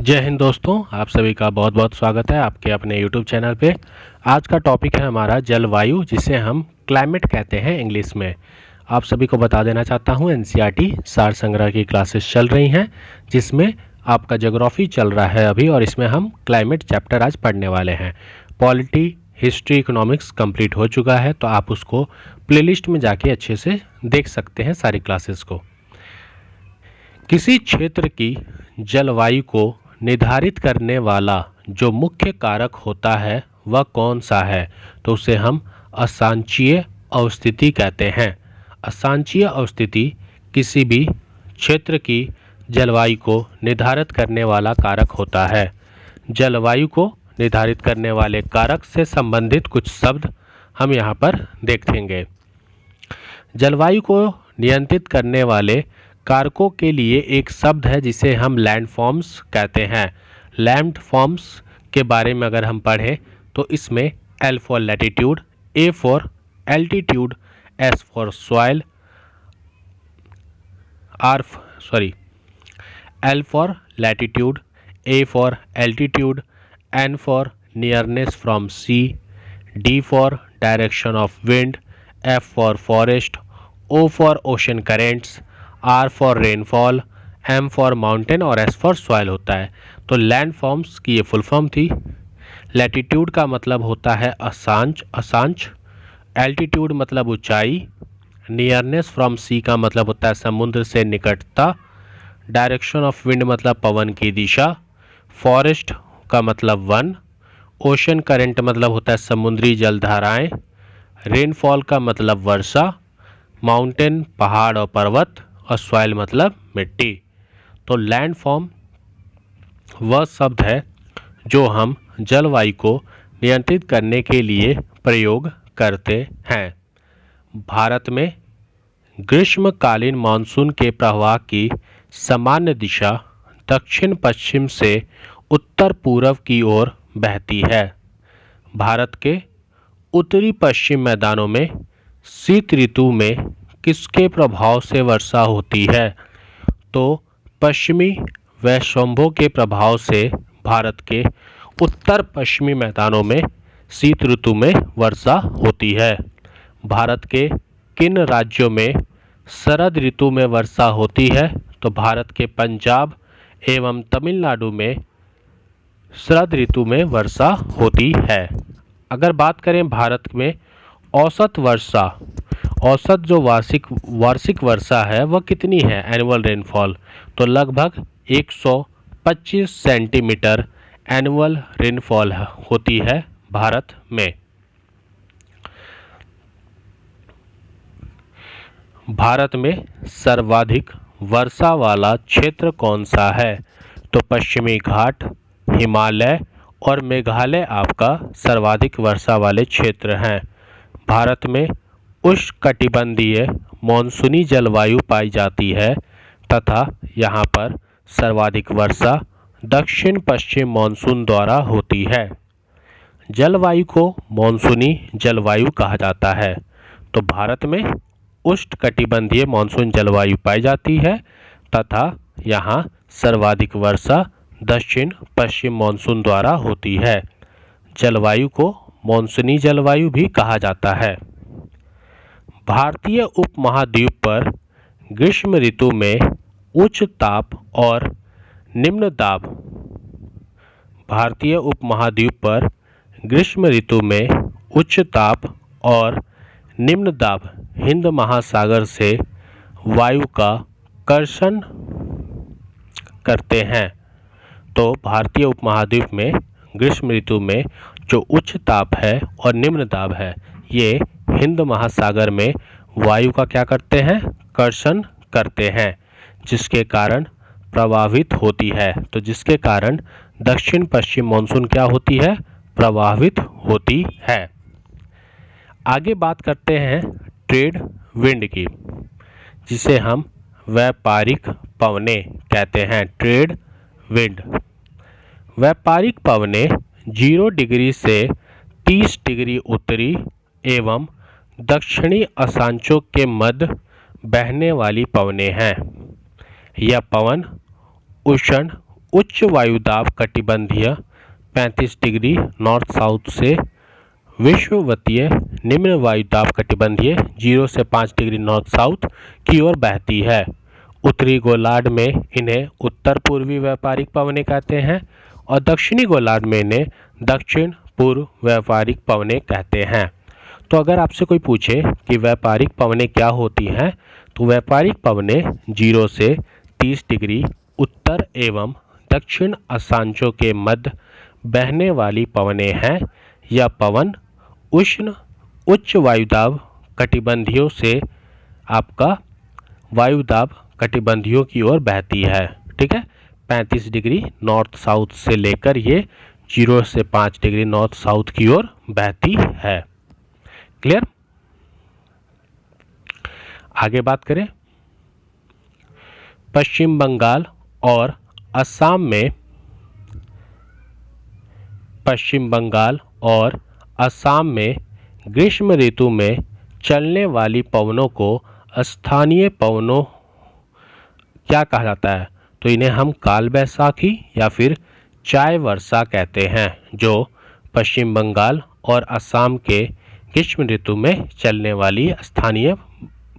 जय हिंद दोस्तों, आप सभी का बहुत बहुत स्वागत है आपके अपने यूट्यूब चैनल पे। आज का टॉपिक है हमारा जलवायु, जिसे हम क्लाइमेट कहते हैं इंग्लिश में। आप सभी को बता देना चाहता हूँ एनसीईआरटी सार संग्रह की क्लासेस चल रही हैं, जिसमें आपका ज्योग्राफी चल रहा है अभी, और इसमें हम क्लाइमेट चैप्टर आज पढ़ने वाले हैं। पॉलिटी, हिस्ट्री, इकोनॉमिक्स कंप्लीट हो चुका है, तो आप उसको प्लेलिस्ट में जाके अच्छे से देख सकते हैं सारी क्लासेस को। किसी क्षेत्र की जलवायु को निर्धारित करने वाला जो मुख्य कारक होता है वह कौन सा है? तो उसे हम अक्षांशीय अवस्थिति कहते हैं। अक्षांशीय अवस्थिति किसी भी क्षेत्र की जलवायु को निर्धारित करने वाला कारक होता है। जलवायु को निर्धारित करने वाले कारक से संबंधित कुछ शब्द हम यहाँ पर देखेंगे। जलवायु को नियंत्रित करने वाले कारकों के लिए एक शब्द है जिसे हम लैंडफॉर्म्स कहते हैं। लैंडफॉर्म्स के बारे में अगर हम पढ़ें तो इसमें L for latitude, A for altitude, S for soil, L for latitude, A for altitude, N for nearness from sea, D for direction of wind, F for forest, O for ocean currents, R for rainfall, M for mountain और S for soil होता है। तो land forms की ये full form थी। Latitude का मतलब होता है अक्षांश, एल्टीट्यूड मतलब ऊंचाई, नियरनेस फ्रॉम सी का मतलब होता है समुद्र से निकटता, डायरेक्शन ऑफ विंड मतलब पवन की दिशा, फॉरेस्ट का मतलब वन, ओशन करंट मतलब होता है समुद्री जलधाराएं, रेनफॉल का मतलब वर्षा, माउंटेन पहाड़ और पर्वत, और सॉइल मतलब मिट्टी। तो लैंडफॉर्म वह शब्द है जो हम जलवायु को नियंत्रित करने के लिए प्रयोग करते हैं। भारत में ग्रीष्मकालीन मानसून के प्रवाह की सामान्य दिशा दक्षिण पश्चिम से उत्तर पूर्व की ओर बहती है। भारत के उत्तरी पश्चिम मैदानों में शीत ऋतु में किसके प्रभाव से वर्षा होती है? तो पश्चिमी वैश्वंभों के प्रभाव से भारत के उत्तर पश्चिमी मैदानों में शीत ऋतु में वर्षा होती है। भारत के किन राज्यों में शरद ऋतु में वर्षा होती है? तो भारत के पंजाब एवं तमिलनाडु में शरद ऋतु में वर्षा होती है। अगर बात करें भारत में औसत वर्षा, औसत जो वार्षिक वर्षा है वह कितनी है? एनुअल रेनफॉल, तो लगभग 125 सेंटीमीटर एनुअल रेनफॉल होती है भारत में। भारत में सर्वाधिक वर्षा वाला क्षेत्र कौन सा है? तो पश्चिमी घाट, हिमालय और मेघालय आपका सर्वाधिक वर्षा वाले क्षेत्र हैं। भारत में उष्णकटिबंधीय मॉनसूनी जलवायु पाई जाती है तथा यहाँ पर सर्वाधिक वर्षा दक्षिण पश्चिम मॉनसून द्वारा होती है। जलवायु को मॉनसूनी जलवायु कहा जाता है। तो भारत में उष्णकटिबंधीय मॉनसून जलवायु पाई जाती है तथा यहाँ सर्वाधिक वर्षा दक्षिण पश्चिम मॉनसून द्वारा होती है। जलवायु को मॉनसूनी जलवायु भी कहा जाता है। भारतीय उपमहाद्वीप पर ग्रीष्म ऋतु में उच्च ताप और निम्न दाब, भारतीय उपमहाद्वीप पर ग्रीष्म ऋतु में उच्च ताप और निम्न दाब हिंद महासागर से वायु का कर्षण करते हैं। तो भारतीय उपमहाद्वीप में ग्रीष्म ऋतु में जो उच्च ताप है और निम्न दाब है, ये हिंद महासागर में वायु का क्या करते हैं? कर्षण करते हैं, जिसके कारण प्रभावित होती है। तो जिसके कारण दक्षिण पश्चिम मॉनसून क्या होती है? प्रभावित होती है। आगे बात करते हैं ट्रेड विंड की, जिसे हम व्यापारिक पवनें कहते हैं। ट्रेड विंड, व्यापारिक पवनें 0 डिग्री से 30 डिग्री उत्तरी एवं दक्षिणी अक्षांशों के मध्य बहने वाली पवनें हैं। यह पवन उष्ण उच्च वायुदाब कटिबंधीय 35 डिग्री नॉर्थ साउथ से विषुवतीय निम्न वायुदाब कटिबंधीय 0 से 5 डिग्री नॉर्थ साउथ की ओर बहती है। उत्तरी गोलार्ध में इन्हें उत्तर पूर्वी व्यापारिक पवनें कहते हैं और दक्षिणी गोलार्ध में इन्हें दक्षिण पूर्व व्यापारिक पवनें कहते हैं। तो अगर आपसे कोई पूछे कि व्यापारिक पवनें क्या होती हैं, तो व्यापारिक पवनें 0 से 30 डिग्री उत्तर एवं दक्षिण अक्षांशों के मध्य बहने वाली पवनें हैं। यह पवन उष्ण उच्च वायुदाब कटिबंधियों से आपका वायुदाब कटिबंधियों की ओर बहती है। ठीक है, 35 डिग्री नॉर्थ साउथ से लेकर ये 0 से 5 डिग्री नॉर्थ साउथ की ओर बहती है। क्लियर? आगे बात करें, पश्चिम बंगाल और असम में ग्रीष्म ऋतु में चलने वाली पवनों को स्थानीय पवनों क्या कहा जाता है? तो इन्हें हम काल बैसाखी या फिर चाय वर्षा कहते हैं, जो पश्चिम बंगाल और असम के ग्रीष्म ऋतु में चलने वाली स्थानीय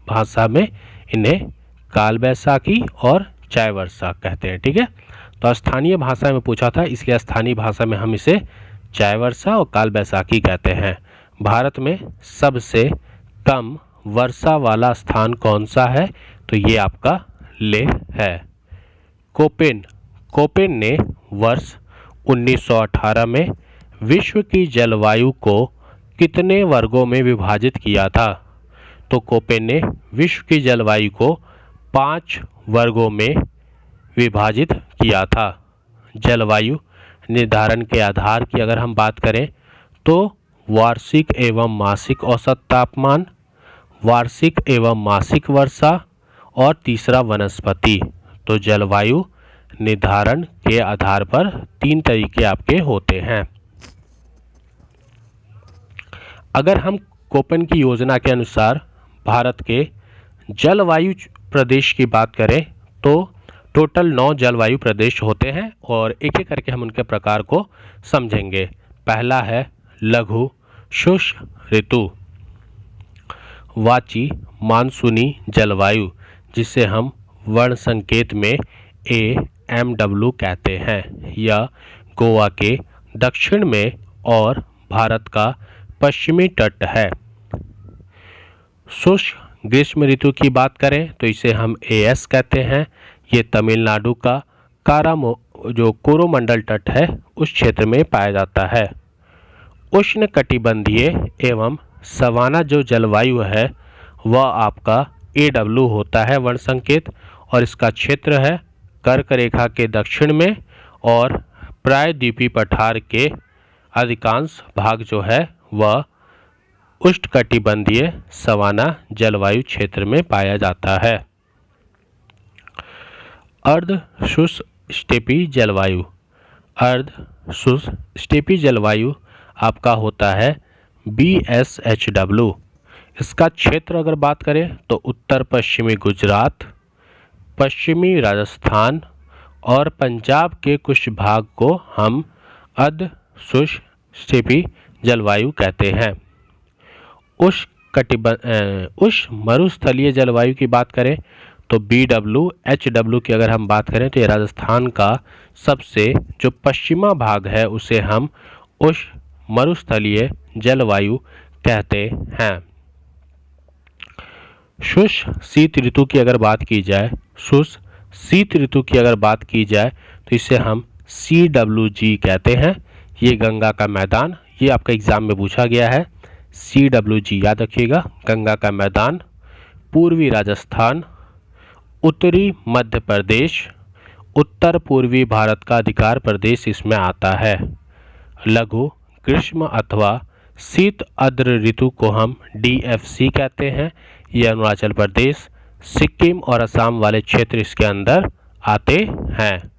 भाषा में इन्हें काल बैसाखी और चाय वर्षा कहते हैं। ठीक है, तो स्थानीय भाषा में पूछा था, इसलिए स्थानीय भाषा में हम इसे चाय वर्षा और काल बैसाखी कहते हैं। भारत में सबसे कम वर्षा वाला स्थान कौन सा है? तो ये आपका लेह है। कोपेन ने वर्ष 1918 में विश्व की जलवायु को कितने वर्गों में विभाजित किया था? तो कोपेन ने विश्व की जलवायु को 5 वर्गों में विभाजित किया था। जलवायु निर्धारण के आधार की अगर हम बात करें तो वार्षिक एवं मासिक औसत तापमान, वार्षिक एवं मासिक वर्षा और तीसरा वनस्पति। तो जलवायु निर्धारण के आधार पर 3 तरीके आपके होते हैं। अगर हम कोपेन की योजना के अनुसार भारत के जलवायु प्रदेश की बात करें तो टोटल 9 जलवायु प्रदेश होते हैं और एक एक करके हम उनके प्रकार को समझेंगे। पहला है लघु शुष्क ऋतु, वाची मानसूनी जलवायु, जिसे हम वर्ण संकेत में AMW कहते हैं। यह गोवा के दक्षिण में और भारत का पश्चिमी तट है। शुष्क ग्रीष्म ऋतु की बात करें तो इसे हम AS कहते हैं। ये तमिलनाडु का जो कोरोमंडल तट है उस क्षेत्र में पाया जाता है। उष्ण कटिबंधीय एवं सवाना जो जलवायु है वह आपका AW होता है वर्ण संकेत, और इसका क्षेत्र है कर्क रेखा के दक्षिण में और प्रायद्वीपीय पठार के अधिकांश भाग जो है वह उष्णकटिबंधीय सवाना जलवायु क्षेत्र में पाया जाता है। अर्ध शुष्क स्टेपी जलवायु, अर्ध शुष्क स्टेपी जलवायु आपका होता है BSHW। इसका क्षेत्र अगर बात करें तो उत्तर पश्चिमी गुजरात, पश्चिमी राजस्थान और पंजाब के कुछ भाग को हम अर्ध शुष्क स्टेपी जलवायु कहते हैं। उष्ण मरुस्थलीय जलवायु की बात करें तो BWHW की अगर हम बात करें तो ये राजस्थान का सबसे जो पश्चिमा भाग है उसे हम उष्ण मरुस्थलीय जलवायु कहते हैं। शुष्क शीत ऋतु की अगर बात की जाए, शुष्क शीत ऋतु की अगर बात की जाए तो इसे हम CWG कहते हैं। ये गंगा का मैदान, ये आपका एग्जाम में पूछा गया है। CWG याद रखिएगा, गंगा का मैदान, पूर्वी राजस्थान, उत्तरी मध्य प्रदेश, उत्तर पूर्वी भारत का अधिकार प्रदेश इसमें आता है। लघु ग्रीष्म अथवा शीत आर्द्र ऋतु को हम DFC कहते हैं। ये अरुणाचल प्रदेश, सिक्किम और असम वाले क्षेत्र इसके अंदर आते हैं।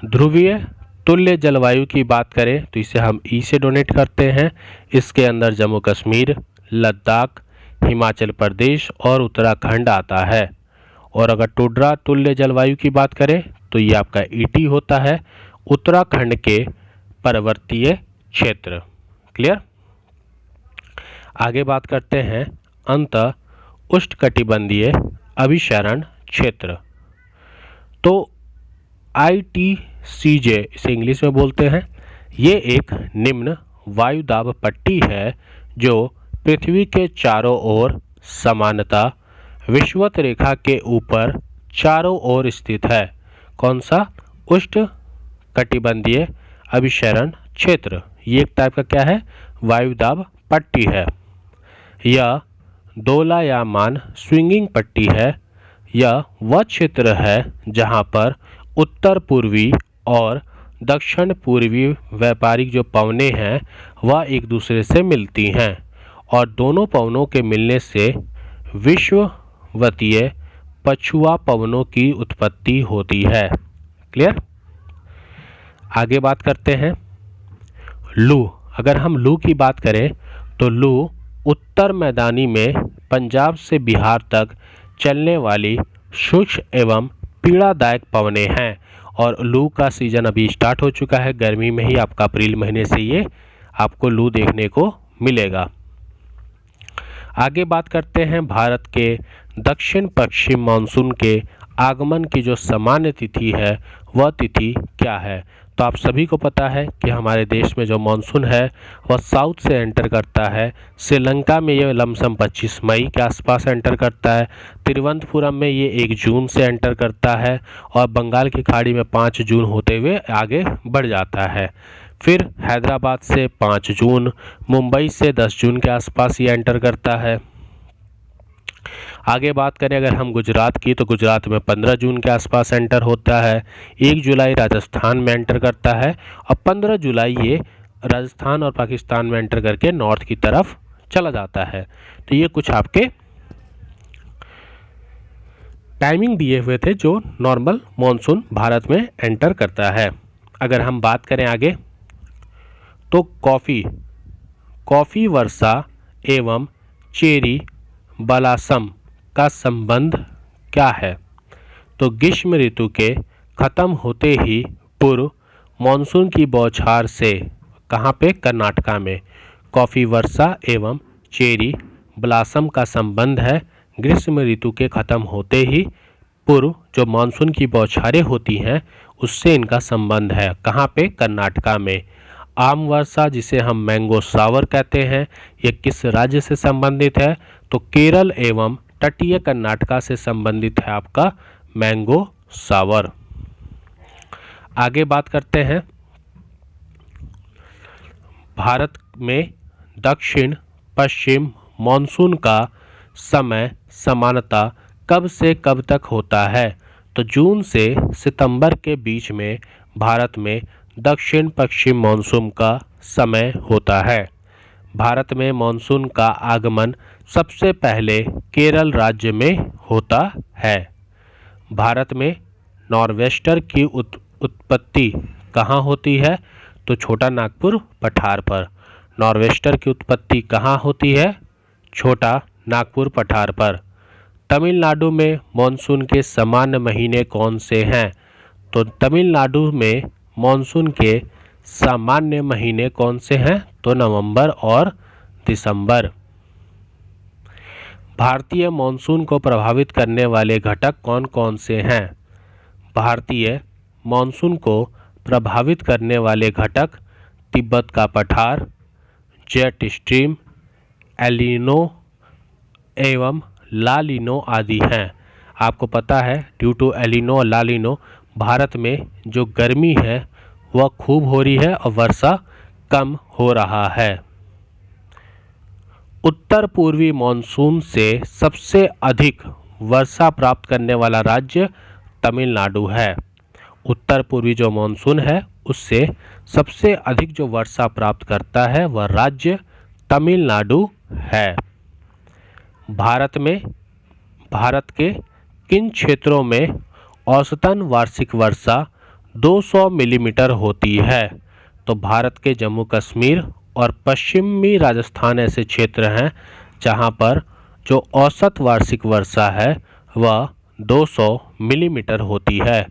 ध्रुवीय तुल्य जलवायु की बात करें तो इसे हम E से डोनेट करते हैं। इसके अंदर जम्मू कश्मीर, लद्दाख, हिमाचल प्रदेश और उत्तराखंड आता है। और अगर टुड्रा तुल्य जलवायु की बात करें तो ये आपका ईटी होता है, उत्तराखंड के पर्वतीय क्षेत्र। क्लियर। आगे बात करते हैं अंत उष्णकटिबंधीय अभिसरण क्षेत्र। तो ITCJ इसे इंग्लिश में बोलते हैं। ये एक निम्न वायुदाब पट्टी है जो पृथ्वी के चारों ओर समानता विषुवत रेखा के ऊपर चारों ओर स्थित है। कौन सा? उष्णकटिबंधीय अभिसरण क्षेत्र। ये एक टाइप का क्या है? वायुदाब पट्टी है। यह दोलायमान स्विंगिंग पट्टी है। यह वह क्षेत्र है जहां पर उत्तर पूर्वी और दक्षिण पूर्वी व्यापारिक जो पवनें हैं वह एक दूसरे से मिलती हैं और दोनों पवनों के मिलने से विषुवतीय पछुआ पवनों की उत्पत्ति होती है। क्लियर। आगे बात करते हैं लू। अगर हम लू की बात करें तो लू उत्तर मैदानी में पंजाब से बिहार तक चलने वाली शुष्क एवं पीड़ादायक पवनें हैं और लू का सीजन अभी स्टार्ट हो चुका है। गर्मी में ही आपका अप्रैल महीने से ये आपको लू देखने को मिलेगा। आगे बात करते हैं भारत के दक्षिण पश्चिम मानसून के आगमन की जो सामान्य तिथि है वह तिथि क्या है? तो आप सभी को पता है कि हमारे देश में जो मानसून है वह साउथ से एंटर करता है। श्रीलंका में ये लमसम 25 मई के आसपास एंटर करता है। तिरुवनंतपुरम में ये 1 जून से एंटर करता है और बंगाल की खाड़ी में 5 जून होते हुए आगे बढ़ जाता है। फिर हैदराबाद से 5 जून, मुंबई से 10 जून के आसपास ये एंटर करता है। आगे बात करें अगर हम गुजरात की तो गुजरात में 15 जून के आसपास एंटर होता है। 1 जुलाई राजस्थान में एंटर करता है और 15 जुलाई ये राजस्थान और पाकिस्तान में एंटर करके नॉर्थ की तरफ चला जाता है। तो ये कुछ आपके टाइमिंग दिए हुए थे जो नॉर्मल मॉनसून भारत में एंटर करता है। अगर हम बात करें आगे तो कॉफ़ी वर्षा एवं चेरी ब्लॉसम का संबंध क्या है? तो ग्रीष्म ऋतु के खत्म होते ही पूर्व मानसून की बौछार से कहाँ पे? कर्नाटका में कॉफ़ी वर्षा एवं चेरी ब्लॉसम का संबंध है। ग्रीष्म ऋतु के खत्म होते ही पूर्व जो मानसून की बौछारें होती हैं उससे इनका संबंध है। कहाँ पे? कर्नाटका में। आम वर्षा जिसे हम मैंगो सावर कहते हैं ये किस राज्य से संबंधित है? तो केरल एवं तटीय कर्नाटका से संबंधित है आपका मैंगो सावर। आगे बात करते हैं भारत में दक्षिण पश्चिम मानसून का समय समानता कब से कब तक होता है? तो जून से सितंबर के बीच में भारत में दक्षिण पश्चिम मानसून का समय होता है। भारत में मानसून का आगमन सबसे पहले केरल राज्य में होता है। भारत में नॉर्वेस्टर की उत्पत्ति कहाँ होती है? तो छोटा नागपुर पठार पर। नॉर्वेस्टर की उत्पत्ति कहाँ होती है? छोटा नागपुर पठार पर। तमिलनाडु में मानसून के सामान्य महीने कौन से हैं? तो तमिलनाडु में मानसून के सामान्य महीने कौन से हैं? तो नवंबर और दिसंबर। भारतीय मानसून को प्रभावित करने वाले घटक कौन कौन से हैं? भारतीय मानसून को प्रभावित करने वाले घटक तिब्बत का पठार, जेट स्ट्रीम, एलिनो एवं लालिनो आदि हैं। आपको पता है ड्यू टू एलिनो और लालिनो भारत में जो गर्मी है वह खूब हो रही है और वर्षा कम हो रहा है। उत्तर पूर्वी मानसून से सबसे अधिक वर्षा प्राप्त करने वाला राज्य तमिलनाडु है। उत्तर पूर्वी जो मानसून है उससे सबसे अधिक जो वर्षा प्राप्त करता है वह राज्य तमिलनाडु है। भारत के किन क्षेत्रों में औसतन वार्षिक वर्षा 200 मिलीमीटर होती है? तो भारत के जम्मू कश्मीर और पश्चिमी राजस्थान ऐसे क्षेत्र हैं जहां पर जो औसत वार्षिक वर्षा है वह 200 मिलीमीटर होती है।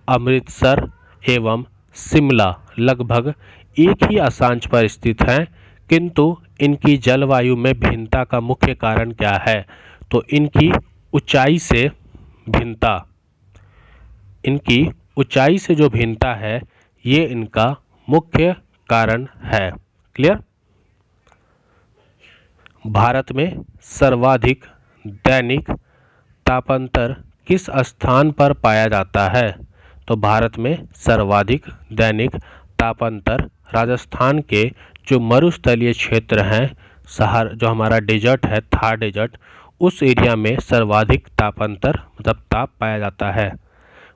अमृतसर एवं शिमला लगभग एक ही अक्षांश पर स्थित हैं, किंतु इनकी जलवायु में भिन्नता का मुख्य कारण क्या है? तो इनकी ऊंचाई से भिन्नता, इनकी ऊंचाई से जो भिन्नता है ये इनका मुख्य कारण है। क्लियर? भारत में सर्वाधिक दैनिक तापांतर किस स्थान पर पाया जाता है? तो भारत में सर्वाधिक दैनिक तापांतर राजस्थान के जो मरुस्थलीय क्षेत्र हैं, जो हमारा डेजर्ट है, थार डेजर्ट, उस एरिया में सर्वाधिक तापांतर मतलब ताप पाया जाता है।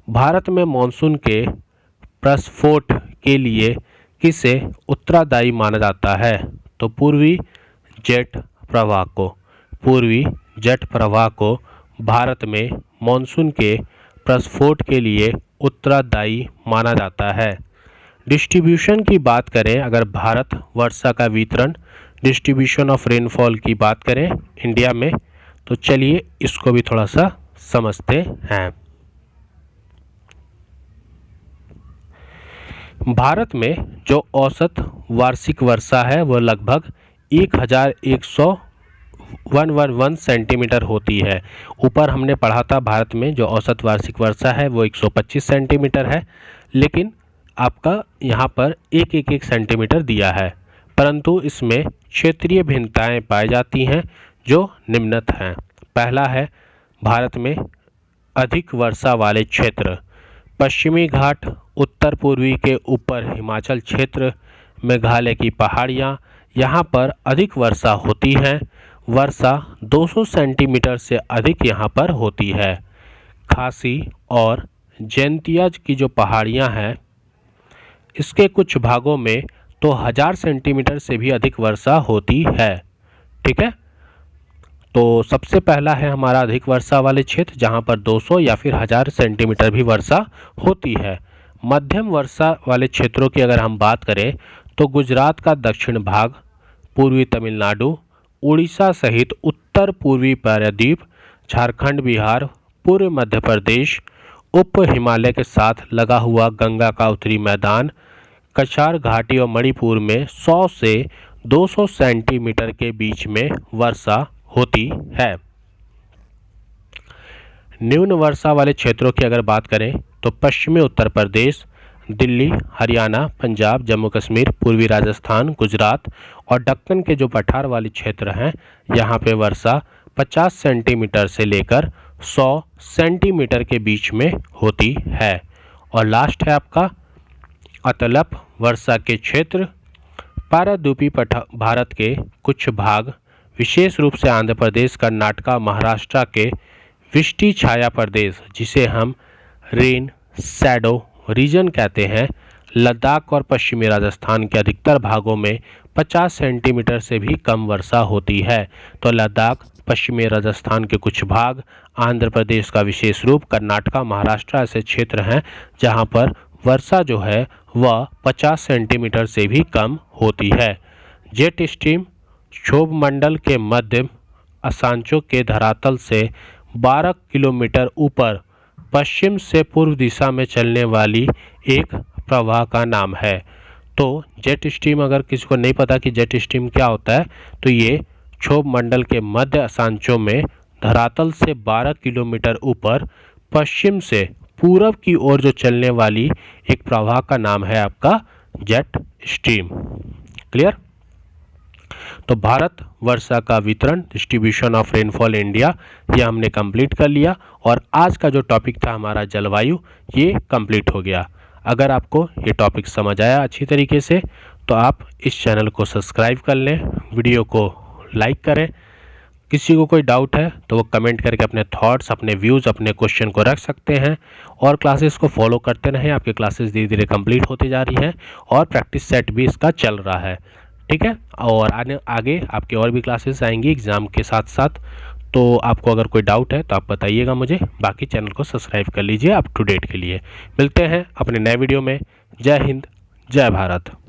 भारत में मानसून के प्रस्फोट के लिए किसे उत्तरदायी माना जाता है? तो पूर्वी जेट प्रवाह को, पूर्वी जेट प्रवाह को भारत में मानसून के प्रस्फोट के लिए उत्तरदायी माना जाता है। डिस्ट्रीब्यूशन की बात करें, अगर भारत वर्षा का वितरण, डिस्ट्रीब्यूशन ऑफ रेनफॉल की बात करें इंडिया में, तो चलिए इसको भी थोड़ा सा समझते हैं। भारत में जो औसत वार्षिक वर्षा है वह लगभग 1111 सेंटीमीटर होती है। ऊपर हमने पढ़ा था भारत में जो औसत वार्षिक वर्षा है वो 125 सेंटीमीटर है, लेकिन आपका यहाँ पर एक सेंटीमीटर दिया है, परंतु इसमें क्षेत्रीय भिन्नताएं पाई जाती हैं जो निम्नत हैं। पहला है भारत में अधिक वर्षा वाले क्षेत्र, पश्चिमी घाट, उत्तर पूर्वी के ऊपर हिमाचल क्षेत्र, मेघालय की पहाड़ियाँ, यहाँ पर अधिक वर्षा होती है। वर्षा 200 सेंटीमीटर से अधिक यहाँ पर होती है। खासी और जैंतिया की जो पहाड़ियाँ हैं, इसके कुछ भागों में तो 1000 सेंटीमीटर से भी अधिक वर्षा होती है। ठीक है, तो सबसे पहला है हमारा अधिक वर्षा वाले क्षेत्र, जहाँ पर 200 या फिर 1000 सेंटीमीटर भी वर्षा होती है। मध्यम वर्षा वाले क्षेत्रों की अगर हम बात करें तो गुजरात का दक्षिण भाग, पूर्वी तमिलनाडु, उड़ीसा सहित उत्तर पूर्वी प्रायद्वीप, झारखंड, बिहार, पूर्व मध्य प्रदेश, उप हिमालय के साथ लगा हुआ गंगा का उत्तरी मैदान, कछार घाटी और मणिपुर में 100 से 200 सेंटीमीटर के बीच में वर्षा होती है। न्यून वर्षा वाले क्षेत्रों की अगर बात करें तो पश्चिमी उत्तर प्रदेश, दिल्ली, हरियाणा, पंजाब, जम्मू कश्मीर, पूर्वी राजस्थान, गुजरात और दक्कन के जो पठार वाले क्षेत्र हैं, यहाँ पे वर्षा 50 सेंटीमीटर से लेकर 100 सेंटीमीटर के बीच में होती है। और लास्ट है आपका अतलप वर्षा के क्षेत्र, पारादीपी भारत के कुछ भाग, विशेष रूप से आंध्र प्रदेश, कर्नाटका, महाराष्ट्र के वृष्टि छाया प्रदेश, जिसे हम रेन शैडो रीजन कहते हैं, लद्दाख और पश्चिमी राजस्थान के अधिकतर भागों में 50 सेंटीमीटर से भी कम वर्षा होती है। तो लद्दाख, पश्चिमी राजस्थान के कुछ भाग, आंध्र प्रदेश का विशेष रूप, कर्नाटका, महाराष्ट्र ऐसे क्षेत्र हैं जहां पर वर्षा जो है वह 50 सेंटीमीटर से भी कम होती है। जेट स्ट्रीम क्षोभ मंडल के मध्य अक्षांशों के धरातल से 12 किलोमीटर ऊपर पश्चिम से पूर्व दिशा में चलने वाली एक प्रवाह का नाम है। तो जेट स्ट्रीम, अगर किसी को नहीं पता कि जेट स्ट्रीम क्या होता है, तो ये क्षोभ मंडल के मध्य अक्षांशों में धरातल से 12 किलोमीटर ऊपर पश्चिम से पूरब की ओर जो चलने वाली एक प्रवाह का नाम है आपका जेट स्ट्रीम। क्लियर? तो भारत वर्षा का वितरण, डिस्ट्रीब्यूशन ऑफ रेनफॉल इंडिया, ये हमने कंप्लीट कर लिया। और आज का जो टॉपिक था हमारा जलवायु, ये कंप्लीट हो गया। अगर आपको ये टॉपिक समझ आया अच्छी तरीके से तो आप इस चैनल को सब्सक्राइब कर लें, वीडियो को लाइक करें। किसी को कोई डाउट है तो वो कमेंट करके अपने थॉट्स, अपने व्यूज़, अपने क्वेश्चन को रख सकते हैं। और क्लासेस को फॉलो करते रहें, आपकी क्लासेस धीरे धीरे कंप्लीट होती जा रही हैं और प्रैक्टिस सेट भी इसका चल रहा है। ठीक है, और आगे आपके और भी क्लासेस आएंगी एग्ज़ाम के साथ साथ। तो आपको अगर कोई डाउट है तो आप बताइएगा मुझे। बाकी चैनल को सब्सक्राइब कर लीजिए अप टू डेट के लिए। मिलते हैं अपने नए वीडियो में। जय हिंद, जय भारत।